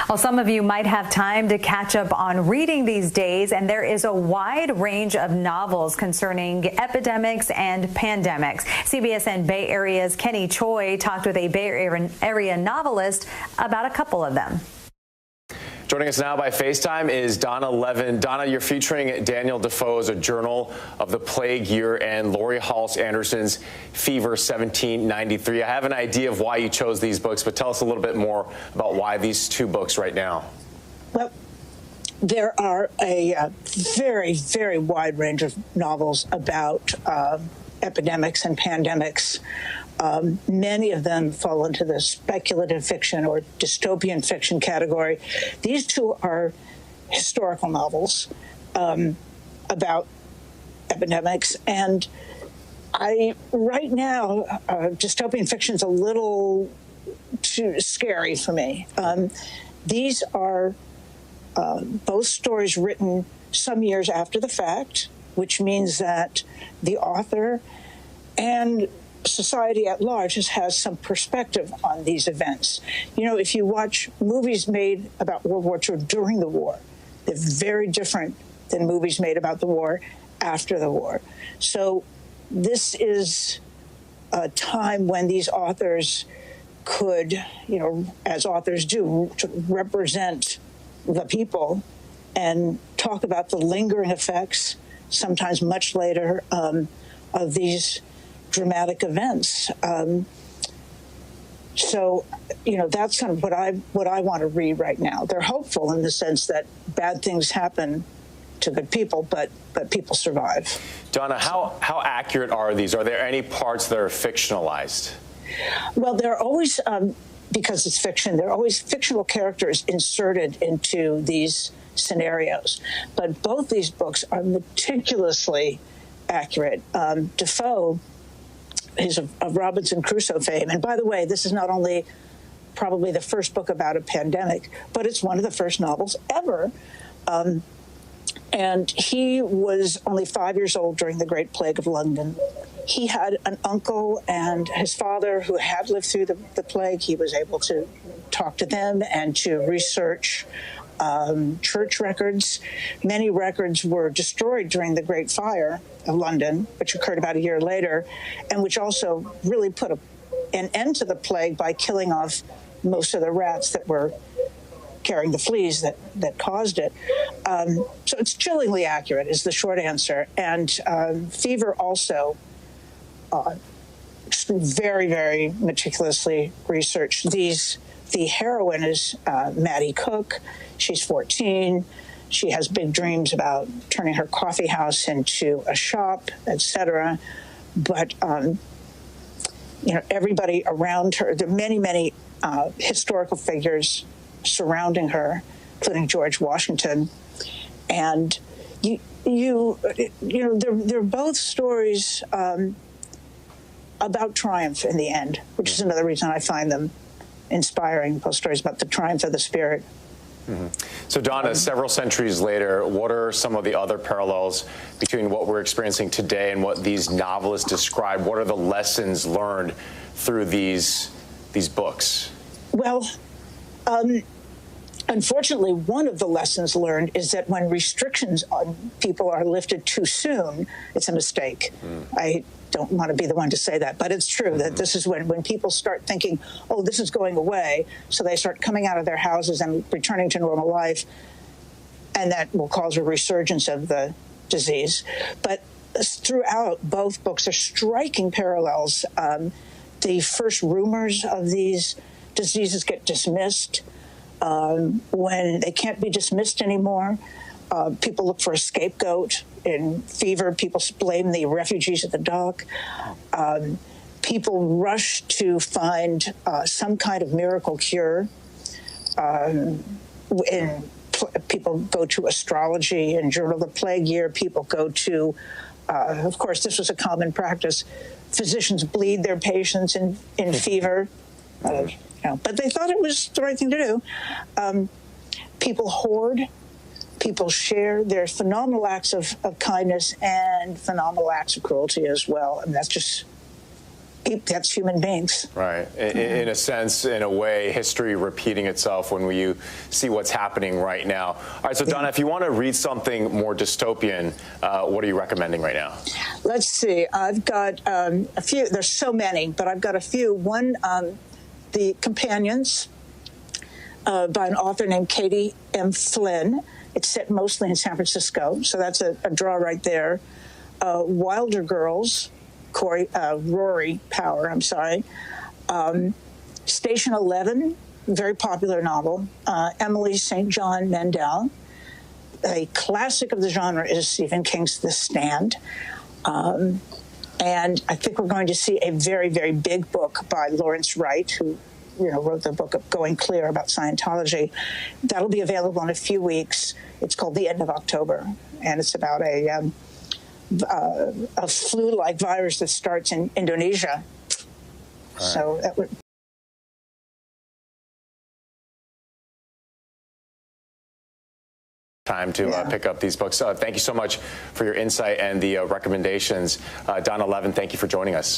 Well, some of you might have time to catch up on reading these days, and there is a wide range of novels concerning epidemics and pandemics. CBSN Bay Area's Kenny Choi talked with a Bay Area novelist about a couple of them. Joining us now by FaceTime is Donna Levin. Donna, you're featuring Daniel Defoe's A Journal of the Plague Year and Laurie Halse Anderson's Fever 1793. I have an idea of why you chose these books, but tell us a little bit more about why these two books right now. Well, there are a very, very wide range of novels about epidemics and pandemics. Many of them fall into the speculative fiction or dystopian fiction category. These two are historical novels about epidemics, and right now, dystopian fiction is a little too scary for me. These are both stories written some years after the fact, which means that the author and society at large has some perspective on these events. You know, if you watch movies made about World War II during the war, they're very different than movies made about the war after the war. So this is a time when these authors could, you know, as authors do, to represent the people and talk about the lingering effects, sometimes much later, of these dramatic events. So, you know, that's kind of what I want to read right now. They're hopeful in the sense that bad things happen to good people, but people survive. Donna, how accurate are these? Are there any parts that are fictionalized? Well, there are always, because it's fiction, there are always fictional characters inserted into these scenarios. But both these books are meticulously accurate. Defoe is of Robinson Crusoe fame. And by the way, this is not only probably the first book about a pandemic, but it's one of the first novels ever. And he was only 5 years old during the Great Plague of London. He had an uncle and his father who had lived through the plague. He was able to talk to them and to research church records. Many records were destroyed during the Great Fire of London, which occurred about a year later, and which also really put an end to the plague by killing off most of the rats that were carrying the fleas that caused it. So it's chillingly accurate is the short answer. And Fever also very, very meticulously researched. The heroine is Maddie Cook. She's 14. She has big dreams about turning her coffee house into a shop, etc. But you know, everybody around her, there are many, many historical figures surrounding her, including George Washington. And you know, they're both stories about triumph in the end, which is another reason I find them inspiring. Both stories about the triumph of the spirit. Mm-hmm. So, Donna, several centuries later, what are some of the other parallels between what we're experiencing today and what these novelists describe? What are the lessons learned through these books? Well, unfortunately, one of the lessons learned is that when restrictions on people are lifted too soon, it's a mistake. I don't want to be the one to say that, but it's true that this is when people start thinking, oh, this is going away, so they start coming out of their houses and returning to normal life, and that will cause a resurgence of the disease. But throughout, both books are striking parallels. The first rumors of these diseases get dismissed. When they can't be dismissed anymore, people look for a scapegoat. In Fever, people blame the refugees at the dock. People rush to find some kind of miracle cure. People go to astrology and Journal of the Plague Year. People go to, of course, this was a common practice. Physicians bleed their patients in fever. You know, but they thought it was the right thing to do. People hoard. People share. There's phenomenal acts of kindness and phenomenal acts of cruelty as well. And that's just That's human beings. Right. In a sense, in a way, history repeating itself when you see what's happening right now. All right, so Donna, if you want to read something more dystopian, what are you recommending right now? Let's see. I've got a few. There's so many, but I've got a few. One, The Companions, by an author named Katie M. Flynn. It's set mostly in San Francisco, so that's a draw right there. Wilder Girls, Rory Power, Station 11, very popular novel. Emily St. John Mandel. A classic of the genre is Stephen King's The Stand. And I think we're going to see a very, very big book by Lawrence Wright, who wrote the book of Going Clear about Scientology. That'll be available in a few weeks. It's called The End of October, and it's about a flu-like virus that starts in Indonesia. Right. So that would. Time to pick up these books. Thank you so much for your insight and the recommendations. Donna Levin, thank you for joining us.